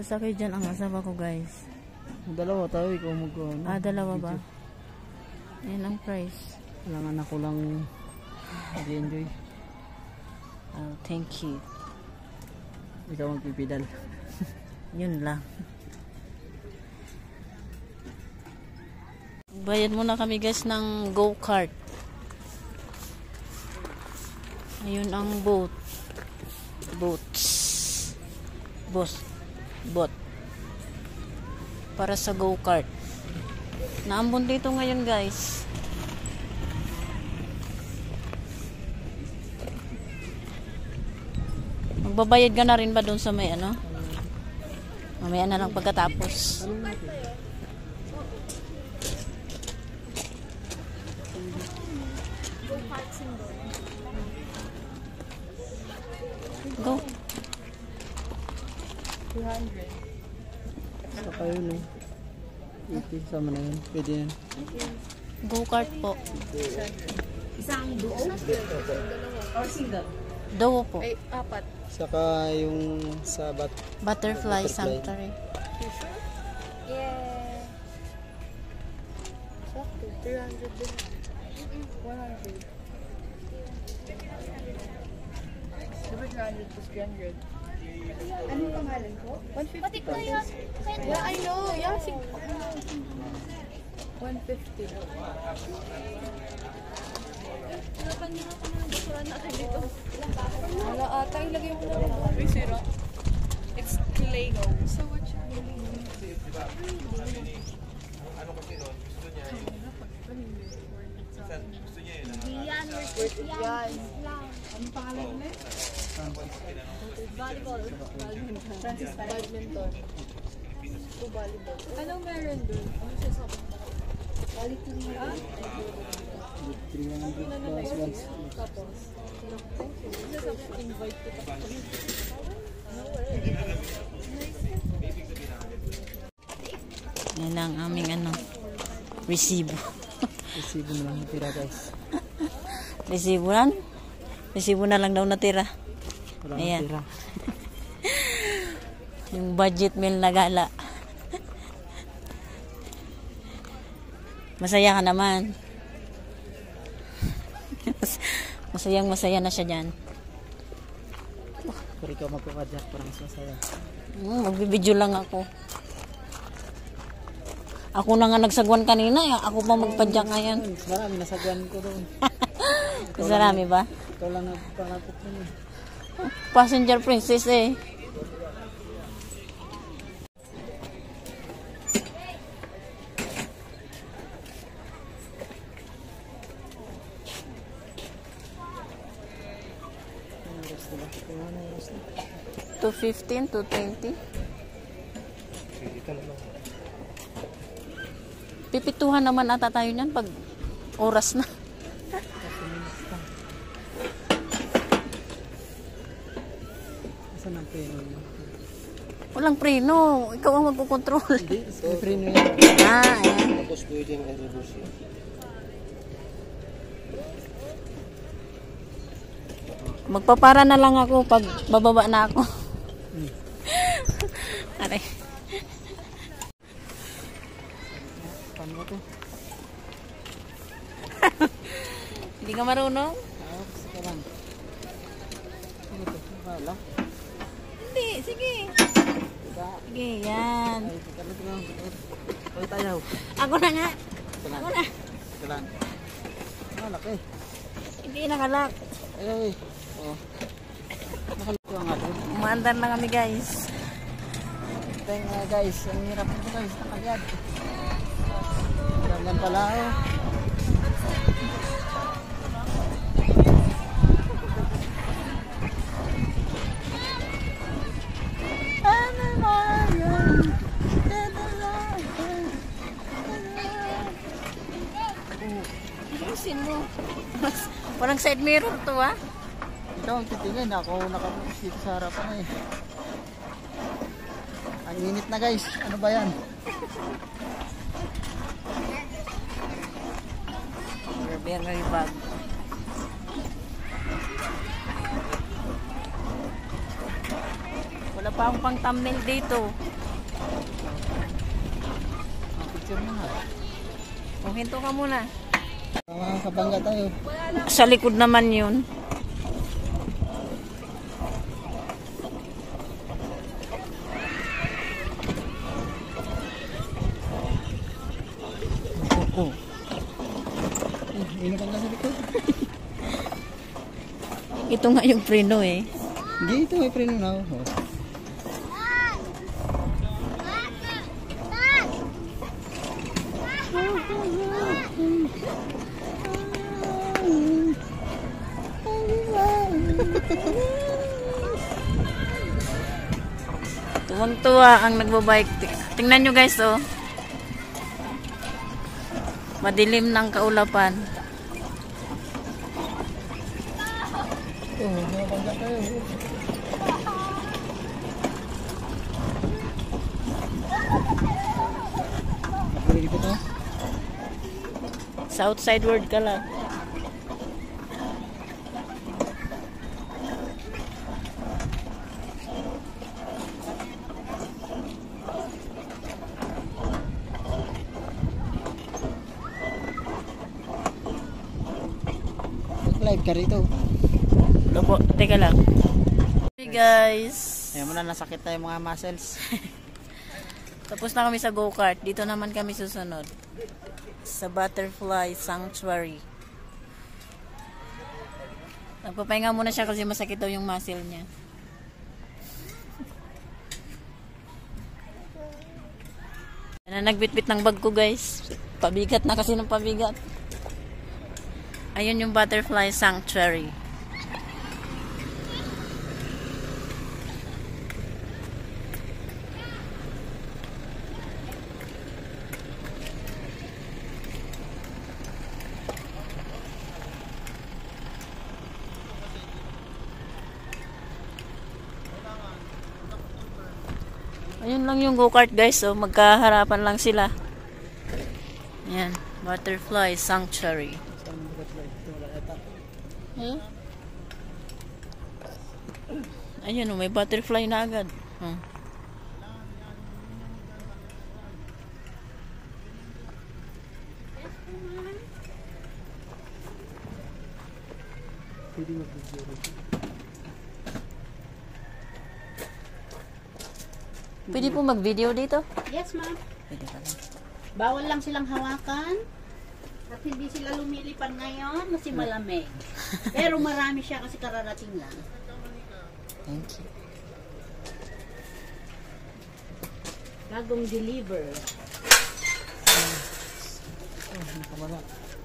Sasakay dyan ang asawa ko, guys. Dalawa tayo, ikaw mag-ano. Dalawa ba? Yan ang price. Kailangan ako lang mag-enjoy. Oh, thank you. Ikaw magpipidal. Yun lang. Bayad muna kami, guys, ng go-kart. Ayun ang boat. Bot. Para sa go-kart. Naambon dito ngayon, guys. Magbabayad ka na rin ba doon sa may ano? Mamaya na lang pagkatapos. Go. 200. Saka yun eh. 80 sama na yun. Pwede yan. Go-kart po. Isang duo? Or single? Duo po. Ay, apat. Saka yung sa Butterfly Sanctuary. Yeah. Sakto. 300 din. 100. Diba 300 plus 300? Anong pangalan ko? 150. Yeah, I know. Yeah, 150. Wala ata, ilagay mo na rin. May syrup. It's clay. So what you mean? Ano kasi nun, gusto niya Yan. Anong pangalan mo? Volleyball. Francis Badminton. Volleyball. Anong meron doon? Ano siya sa volleyball? 300 plus once. Tapos, invite kita. Yan ang aming ano, resibo. Resibo na lang natira, guys. Resibo na lang daw natira. Wala Ayan. natira. Yung budget meal na gala. Masaya ka naman. Masaya na siya dyan. Pero ikaw magkakadyak, parang masaya. Magbibideo lang ako. Ako na nga nagsagwan kanina. Ako pa magpadyak ngayon. Marami nasagwan ko doon. Marami ba? Ikaw lang nagpangakot nun eh. Passenger princess eh. $2.15, $2.20. Pipituhan naman ata tayo niyan pag oras na. Saan ang preno niya? Walang preno. Ikaw ang magkukontrol. Hindi, may preno yan. Ayan. Tapos pwedeng i-reverse yun. Magpapara na lang ako pag bababa na ako. Aray. Paano to? Hindi ka marunong? Sige lang. Sige to, wala. Hindi, sige. Sige, yan. Ay, talo to lang. Ay, tayo. Ako na nga. Ako na. Sige lang. Laki. Hindi nakalak. Ay. Oh. Nakalito ang atin. Umaandar na kami, guys. Thank you guys. Ang hirap nito guys. Nakagad. Ganyan pala oh. Ayusin mo. Walang side mirror to, ha? Ikaw ang titingin. Ako nakabukas dito sa harapan eh. Ang init na guys. Ano ba yan? Very bad. Wala pa akong pang thumbnail dito. Picture mo nga. O, hinto ka muna. Makakabangga tayo. Sa likod naman yun. Oh. Ino ka nga sa likod. Ito nga yung preno eh. Hindi, ito may preno na. Oh. Tuwang-tuwa ang nagbabike. Tingnan nyo guys, oh. Madilim ng kaulapan. Oh, makakabangga tayo. Balik ito to. Sa outside world ka lang. Live ka rito. Opo, teka lang. Hey guys. Ayan mo na, nasakit tayo mga muscles. Tapos na kami sa go-kart. Dito naman kami susunod. Sa Butterfly Sanctuary. Nagpapahinga muna siya kasi masakit daw yung muscle niya. Yan na, nagbitbit ng bag ko guys. Pabigat na kasi ng pabigat. Ayun yung Butterfly Sanctuary. Ayun lang yung go-kart guys, oh, magkaharapan lang sila. Ayan, Butterfly Sanctuary. Hmm? Ayun, oh, may butterfly na agad. Hmm. Pwede mag-video rito. Pwede po mag-video dito? Yes, ma'am. Pwede pala. Bawal lang silang hawakan. At hindi sila lumilipad ngayon kasi malamig. Pero marami siya kasi kararating lang. Thank you. Bagong deliver.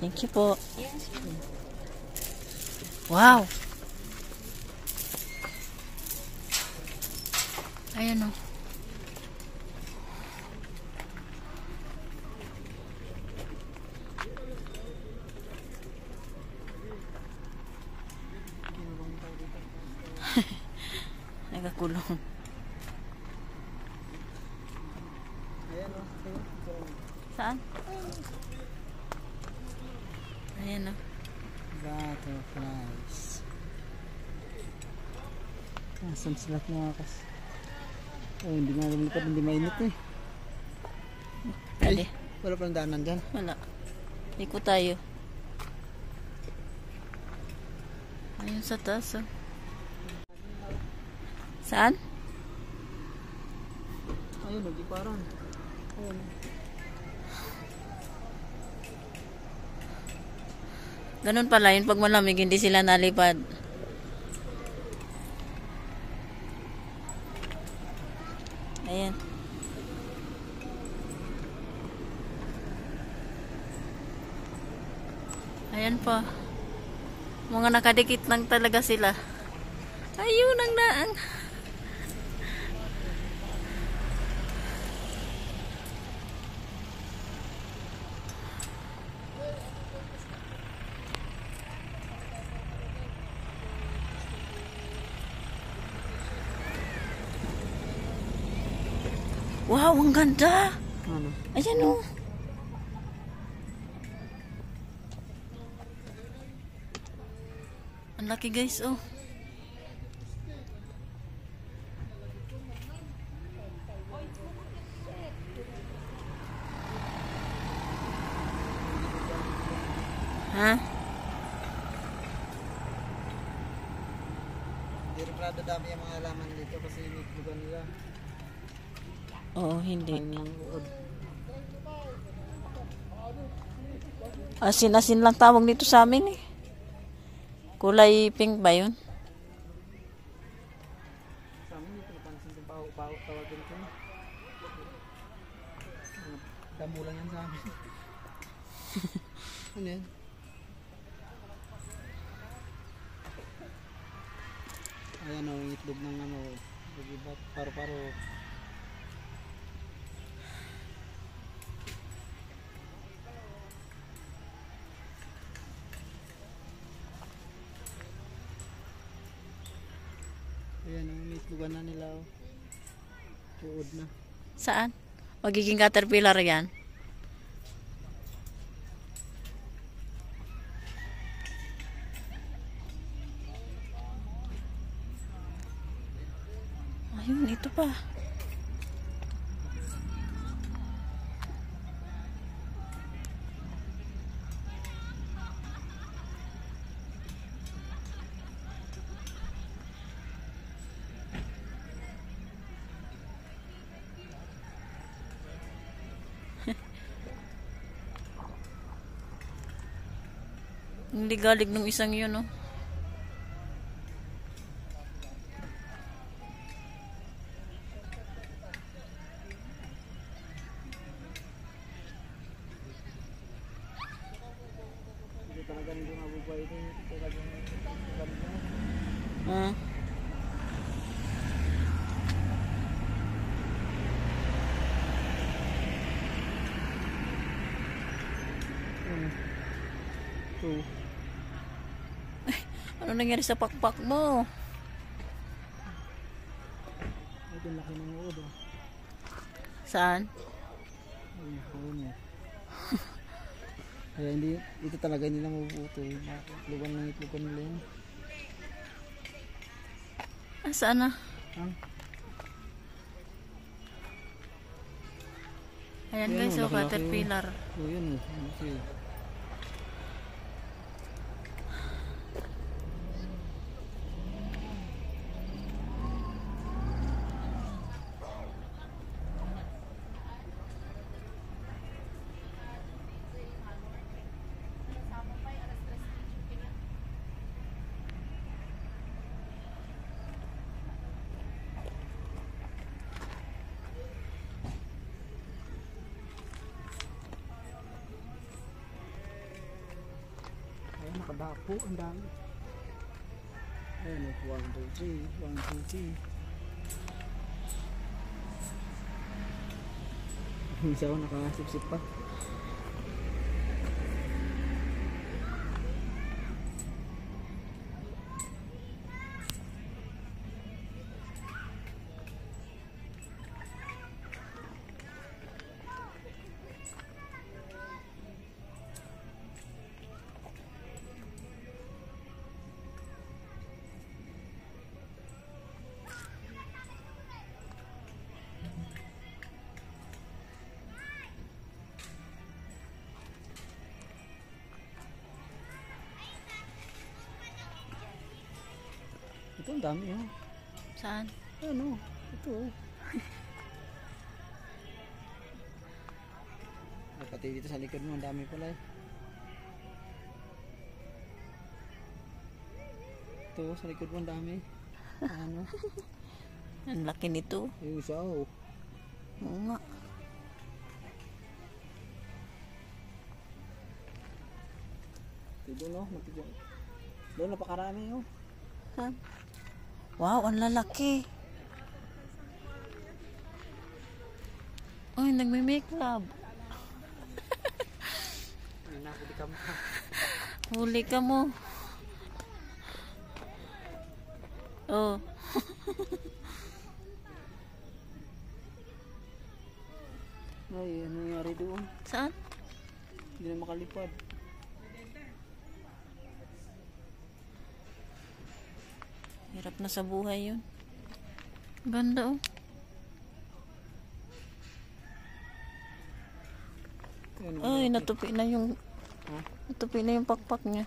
Thank you po. Yes. Wow! Ayan o. Nagkakulong. Saan? Ayan o. Butterflies. Asan sila mga kas? Oh, hindi nga lumipad, hindi mainit eh. Pwede. Ay, wala palang daanan dyan. Wala. Ikot tayo. Ayun sa taas oh. Saan? Ayun, nag-iparan. Ayun. Ganun pala yun pag malamig hindi sila nalipad. Ayan. Ayan pa. Mga nakadikit lang talaga sila. Ayun ang naang. Wow, ang ganda. Ano? Ayan o. Ang laki guys oh. Ha? Hindi rin pala dadami yung mga halaman dito kasi initlugan nila. Oo, hindi. Ang uod. Asin-asin lang tawag dito sa amin eh. Kulay pink ba yun? Sa amin dito napansin yung baho tawagin ko. Damo lang yan sa amin. Ano yan? Ayan o, itlog ng ano, iba't paro-paro. Ayan o, itlogan na nila o. Tuod na. Saan? Magiging caterpillar yan. Ayun, ito pa. Hindi galig nung isang yun, no? Hindi talaga hindi mabubuhay ito. Talagang ganda. Ah. Ito. Ano nangyari sa pakpak mo? Ito laki ng uod o. Saan? Ay, nakuha mo. Kaya hindi, ito talaga hindi na mabubuto. Itlogan ng itlogan nila yun. Ah, saan na? Ha? Ayan Ayan, guys, oh, oh, laki-laki, caterpillar. So yun o. Okay. Ayan, nakadapo. Ang dami. Ayan, 1, 2, 3. 1, 2, 3. Isa ako nakasipsip pa. Ito ang dami oh. Saan? Ano? Ito oh. Ay, pati dito sa likod mo ang dami pala eh. Ito sa likod mo ang dami. Ano? Ang laki nito. Yung isa oh. Oo nga. Ito doon oh. Matigang. Doon napakarami oh. Ha? Wow, ang lalaki. Uy, nagme-make love. Ay, nakuli ka mo. Huli ka mo. Oh. Ay, ano nangyari doon? Saan? Hindi na makalipad. Hirap na sa buhay yun. Ganda oh. Ayan, Ay, natupi na yung Ha? Ito pila yung pakpak niya.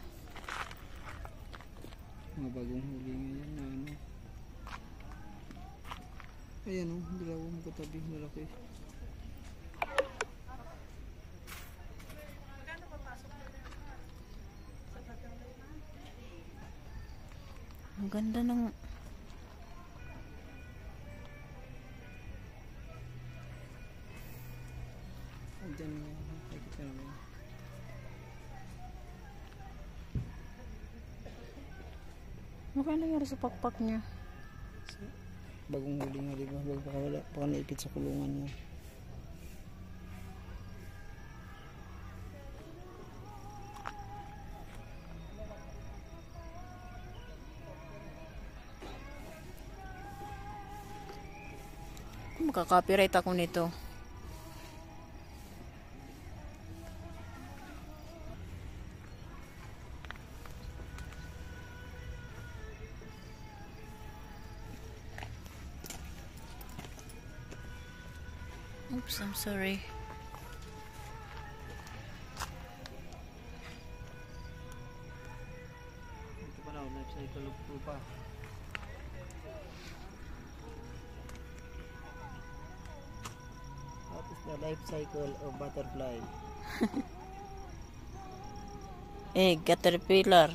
Mga bagong huli ngayon na ano. Ayan o, dalawang katabi, malaki. Ang ganda ng... Andyan nga, nakikita naman. Ano kaya nangyari sa pakpak niya? Bagong huli nga, diba? Baka naipit sa kulungan niya. Makaka-copyright ako nito. Oops, I'm sorry. Ito pa na, life cycle of pupa. What is the life cycle of butterfly? Caterpillar.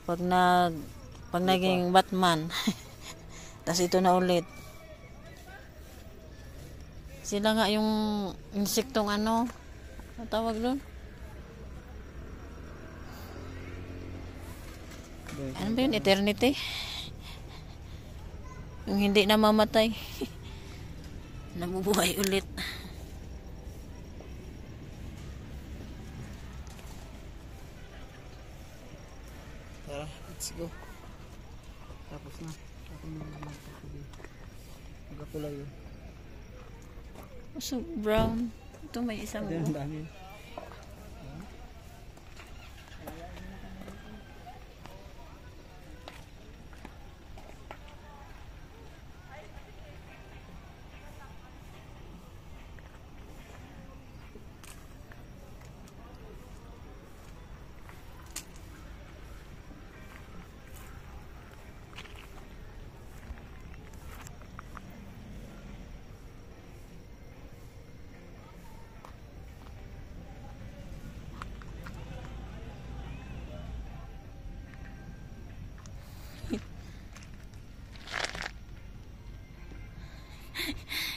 Pag naging Batman. Tas ito na ulit. Sila nga yung insektong ano tawag doon? Ano ba yun? Eternity? Yung hindi na mamatay. Nabubuhay ulit. Tara, let's go. Tapos na. Ako na naman. Magkakulay yun. So, brown. Ito may isang Ang dami.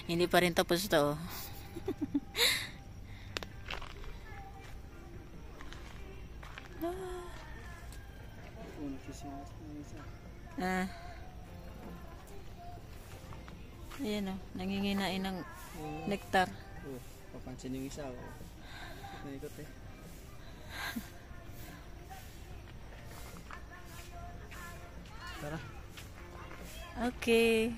Hindi pa rin tapos ito. Oh. Ayan o, nanginginain ng nectar. Oh, papansin yung isa. Oh. Naikot eh. Tara. Okay.